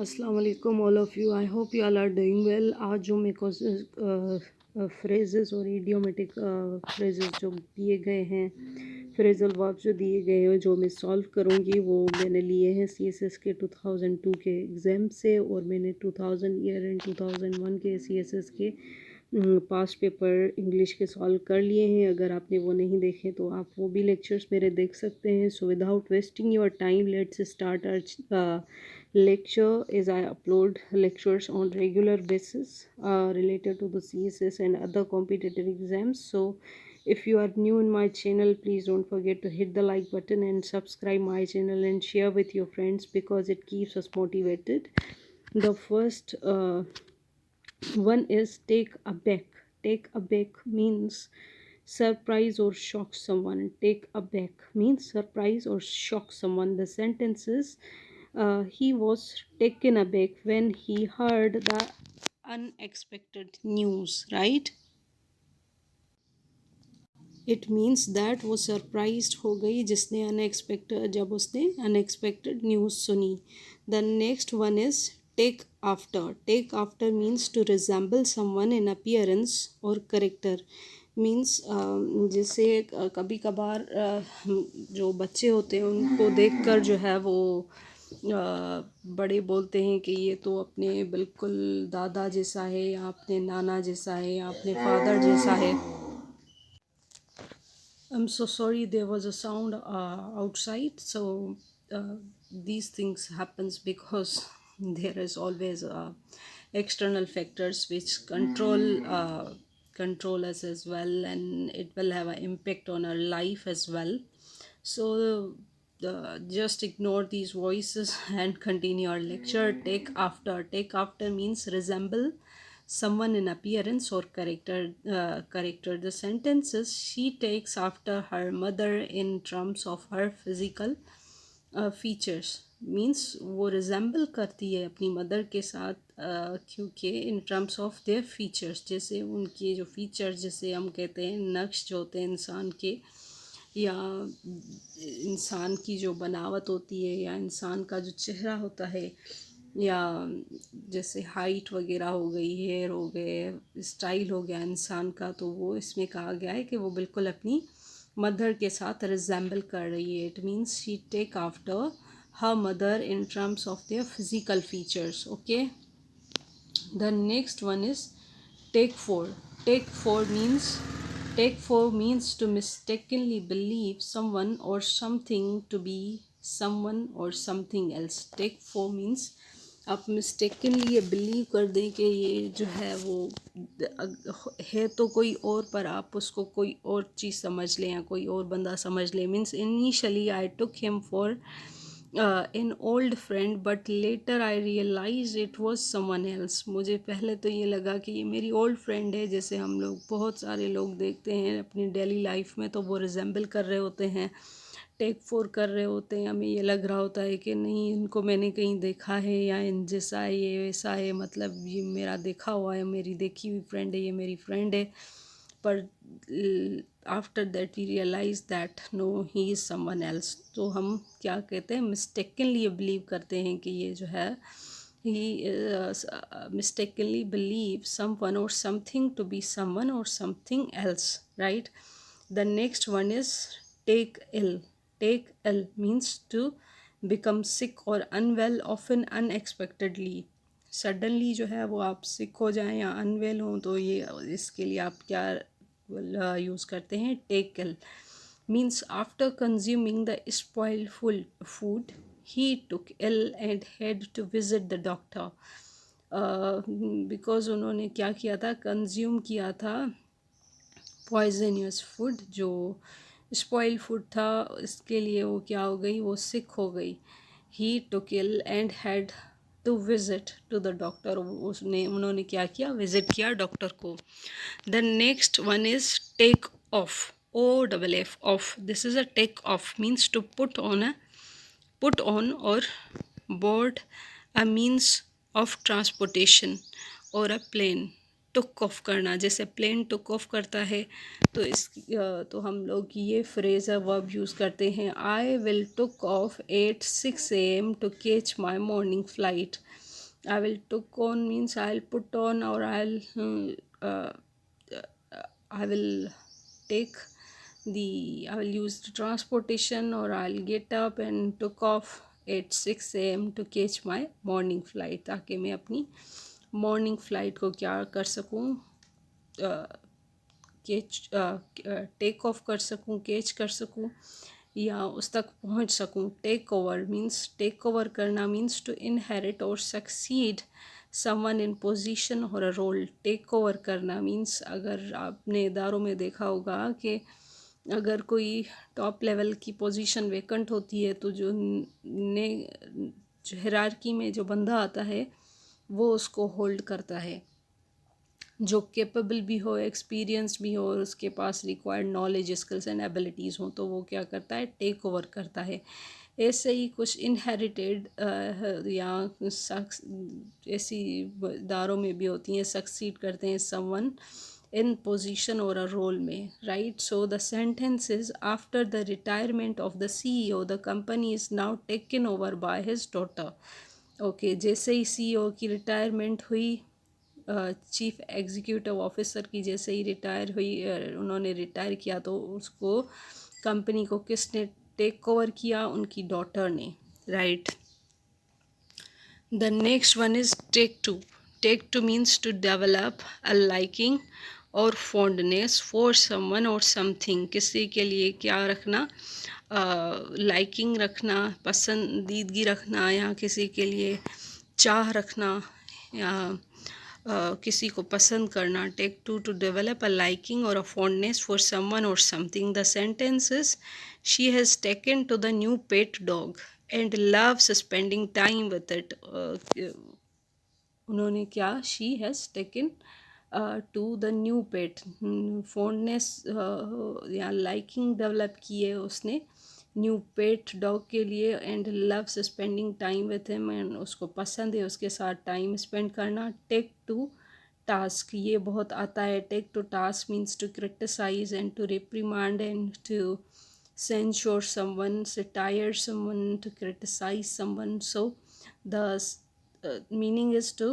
अस्सलाम वालेकुम all of you. I hope you all are doing well. आज जो मेरे को फ्रेजेस और इडियोमेटिक फ्रेजेस जो दिए गए हैं, फ्रेजल वर्ब जो दिए गए हैं, जो मैं सॉल्व करूँगी वो मैंने लिए हैं सीएसएस के 2002 के एग्ज़ाम से, और मैंने 2000 ईयर एंड 2001 के सीएसएस के पास्ट पेपर इंग्लिश के सॉल्व कर लिए हैं। अगर आपने वो नहीं देखे तो आप वो भी लेक्चर्स मेरे देख सकते हैं। So without wasting your time, let's start our lecture, as I upload lectures on regular basis related to the CSS and other competitive exams. So if you are new in my channel, please don't forget to hit the like button and subscribe my channel and share with your friends, because it keeps us motivated. The first one is take aback. Take aback means surprise or shock someone. Take aback means surprise or shock someone. The sentence is he was taken aback when he heard the unexpected news, right? It means that वो surprised हो गई जिसने unexpected जब उसने unexpected news सुनी. The next one is take after. Take after means to resemble someone in appearance और character. Means जैसे कभी कभार जो बच्चे होते हैं उनको देखकर जो है वो बड़े बोलते हैं कि ये तो अपने बिल्कुल दादा जैसा है, या अपने नाना जैसा है, या अपने फादर जैसा है. I'm so sorry, there was a sound outside. So these things happens because there is always external factors which control us as well, and it will have an impact on our life as well. So just ignore these voices and continue our lecture. Take after. Take after means resemble someone in appearance or character. The sentence is she takes after her mother in terms of her physical features. Means वो resemble करती है अपनी mother के साथ, क्योंकि इन terms of their features, जैसे उनके जो फीचर्स, जैसे हम कहते हैं नक्श जो होते हैं इंसान के, या इंसान की जो बनावट होती है, या इंसान का जो चेहरा होता है, या जैसे हाइट वगैरह हो गई, हेयर हो गए, स्टाइल हो गया इंसान का, तो वो इसमें कहा गया है कि वो बिल्कुल अपनी मदर के साथ रिजेंबल कर रही है. It means she take after her mother in terms of their physical features. Okay. The next one is take for. Take for means to mistakenly believe someone or something to be someone or something else. Take for means आप mistakenly ये believe कर दें कि ये जो है वो है तो कोई और, पर आप उसको कोई और चीज़ समझ लें या कोई और बंदा समझ लें. Means initially I took him for an old friend, but later I realized it was someone else. मुझे पहले तो ये लगा कि ये मेरी ओल्ड फ्रेंड है. जैसे हम लोग बहुत सारे लोग देखते हैं अपनी डेली लाइफ में, तो वो रिजेंबल कर रहे होते हैं, टेक फोर कर रहे होते हैं. हमें ये लग रहा होता है कि नहीं, इनको मैंने कहीं देखा है, या इन जैसा है, ये वैसा है, मतलब ये मेरा देखा हुआ है, मेरी देखी हुई फ्रेंड है, ये मेरी फ्रेंड है. पर after that we realise that no, he is someone else. तो हम क्या कहते हैं, मिस्टेकनली बिलीव करते हैं कि ये जो है, he mistakenly believe someone or something to be someone or something else, right? The next one is take ill. Take ill means to become sick or unwell, often unexpectedly. Suddenly जो है वो आप सिक हो जाएं या अनवेल हों, तो ये इसके लिए आप क्या यूज़ करते हैं, take ill. Means after consuming the spoiled food he took ill and had to visit the doctor. Because उन्होंने क्या किया था, कंज्यूम किया था पॉइजनियस फूड, जो स्पॉइल फूड था. इसके लिए वो क्या हो गई, वो सिक हो गई. He took ill and had to visit to the doctor. उन्होंने क्या किया, विज़िट किया डॉक्टर को. The next one is take off. OFF, off. This is a take off means to put on or board a means of transportation or a plane. Took off करना, जैसे plane took off करता है, तो तो हम लोग ये phrase verb use करते हैं, I will took off at 6 AM to catch my morning flight. I will took on means I'll put on, or uh, I will take I will use the transportation, or I'll get up and took off at 6 a.m. to catch my morning flight, ताकि मैं अपनी morning flight को क्या कर सकूँ, catch take off कर सकूँ, catch कर सकूँ, या उस तक पहुँच सकूँ. Take over means, take over करना मीन्स टू इनहेरिट और सक्सीड समवन इन पोजीशन और अ रोल. टेक ओवर करना मीन्स, अगर आपने इदारों में देखा होगा कि अगर कोई टॉप लेवल की पोजीशन वेकेंट होती है तो जो हिरार्की में जो बंदा आता है वो उसको होल्ड करता है, जो कैपेबल भी हो, एक्सपीरियंस भी हो, और उसके पास required knowledge, skills and abilities हो, तो वो क्या करता है, टेक ओवर करता है. ऐसे ही कुछ इनहेरिटेड या ऐसी दारों में भी होती हैं, सक्सीड करते हैं समवन इन पोजीशन और अ रोल में, right. So the sentence is, after the retirement of the CEO the company is now taken over by his daughter. Okay, जैसे ही CEO की रिटायरमेंट हुई, चीफ एग्जीक्यूटिव ऑफिसर की जैसे ही retire हुई, उन्होंने retire किया, तो उसको कंपनी को किसने टेक ओवर किया, उनकी डॉटर ने, right. The next one is take to. Take to means to develop a liking और फॉन्डनेस फॉर समवन और समथिंग. किसी के लिए क्या रखना, लाइकिंग रखना, पसंदीदगी रखना, या किसी के लिए चाह रखना, या किसी को पसंद करना. Take to to develop a liking और अ फॉन्डनेस फॉर समवन और something. The sentence is, she has taken to the new pet dog and loves spending time with it. उन्होंने क्या, she has taken to the new pet, fondness या liking develop की है उसने new pet dog के लिए, and loves spending time with him, and उसको पसंद है उसके साथ टाइम स्पेंड करना. टेक टू टास्क, ये बहुत आता है. Take to task means to criticise and to reprimand and to censure someone, satire someone, to criticize someone. So the meaning is to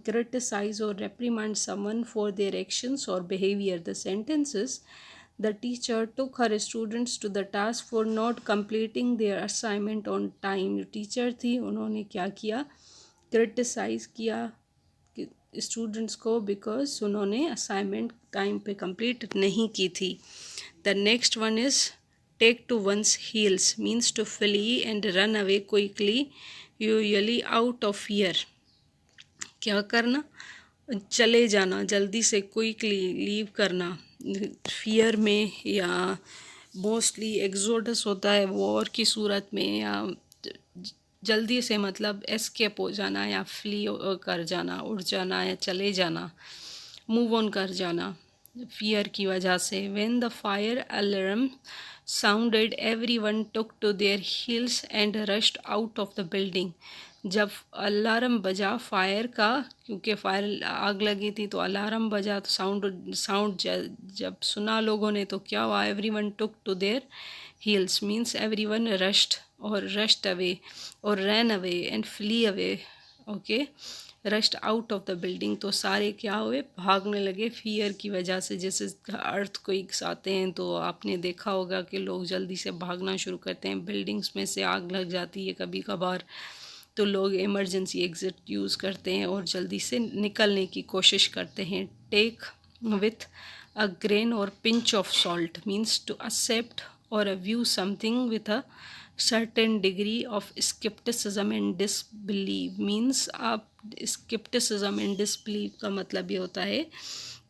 criticize or reprimand someone for their actions or behavior. The sentence is, the teacher took her students to the task for not completing their assignment on time. Teacher थी, उन्होंने क्या किया, criticise किया students को, because उन्होंने assignment time पे complete नहीं की थी. The next one is take to one's heels means to flee and run away quickly, usually out of fear. क्या करना, चले जाना, जल्दी से, क्विकली लीव करना, फियर में, या मोस्टली एग्जोडस होता है वॉर की सूरत में, या जल्दी से मतलब एस्केप हो जाना, या फ्ली कर जाना, उड़ जाना, या चले जाना, मूव ऑन कर जाना फियर की वजह से. When the fire alarm sounded everyone took to their heels and rushed out of the building. जब अलार्म बजा फायर का, क्योंकि फायर आग लगी थी, तो अलार्म बजा, तो साउंड जब सुना लोगों ने, तो क्या हुआ, everyone took to their heels means everyone rushed और रश्ड अवे और ran away and flee away. Okay, rushed out of the building, तो सारे क्या हुए, भागने लगे फियर की वजह से. जैसे अर्थक्वेक्स आते हैं तो आपने देखा होगा कि लोग जल्दी से भागना शुरू करते हैं, बिल्डिंग्स में से आग लग जाती है कभी कभार, तो लोग इमरजेंसी एग्ज़िट यूज़ करते हैं और जल्दी से निकलने की कोशिश करते हैं. टेक विथ अ ग्रेन और pinch of salt means to accept और view something with a certain degree of scepticism and disbelieve. Means आप स्केप्टिसिज्म एंड डिसबिलीव का मतलब ये होता है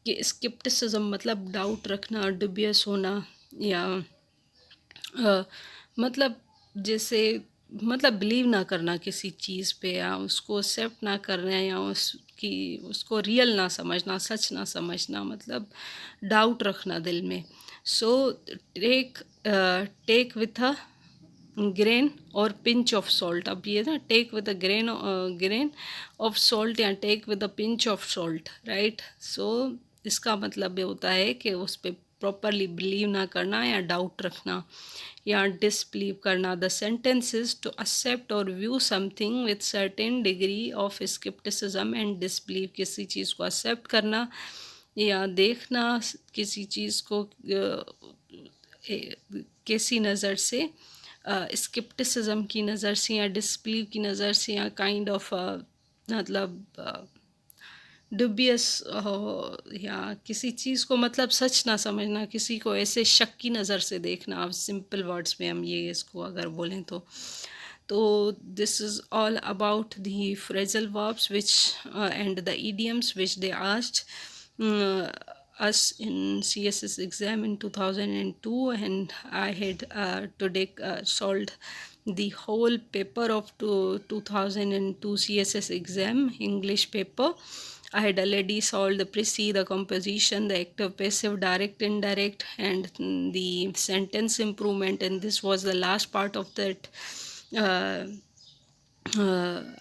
कि स्केप्टिसिज्म मतलब डाउट रखना, डुबियस होना, या मतलब जैसे मतलब बिलीव ना करना किसी चीज़ पे, या उसको एक्सेप्ट ना करना, या उसको रियल ना समझना, सच ना समझना, मतलब डाउट रखना दिल में. So take with a grain और पिंच ऑफ सॉल्ट. अब ये ना, take with a grain of salt या take with a pinch of salt, right. So इसका मतलब ये होता है कि उस पर प्रॉपरली बिलीव ना करना या डाउट रखना. या डिसबिलीव करना। The sentence is to accept और view something with certain degree of scepticism and disbelieve, किसी चीज़ को एक्सेप्ट करना या देखना किसी चीज़ को कैसी नज़र से, स्किप्टिसिज्म की नज़र से या डिसबिलीव की नज़र से, या काइंड ऑफ मतलब डुबियस या किसी चीज़ को मतलब सच ना समझना, किसी को ऐसे शक की नज़र से देखना। आप सिंपल वर्ड्स में हम ये इसको अगर बोलें तो this is all about the phrasal verbs which and the idioms which they asked us in CSS exam in 2002, and I had today solved the whole paper of 2002 CSS exam English paper. I had already solved the précis, the composition, the active, passive, direct, indirect, and the sentence improvement. And this was the last part of that.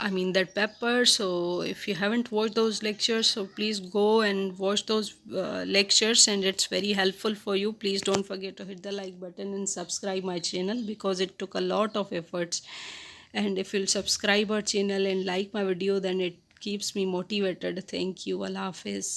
I mean that paper. So if you haven't watched those lectures, so please go and watch those lectures, and it's very helpful for you. Please don't forget to hit the like button and subscribe my channel, because it took a lot of efforts. And if you'll subscribe our channel and like my video, then it keeps me motivated. Thank you. Allah Hafiz.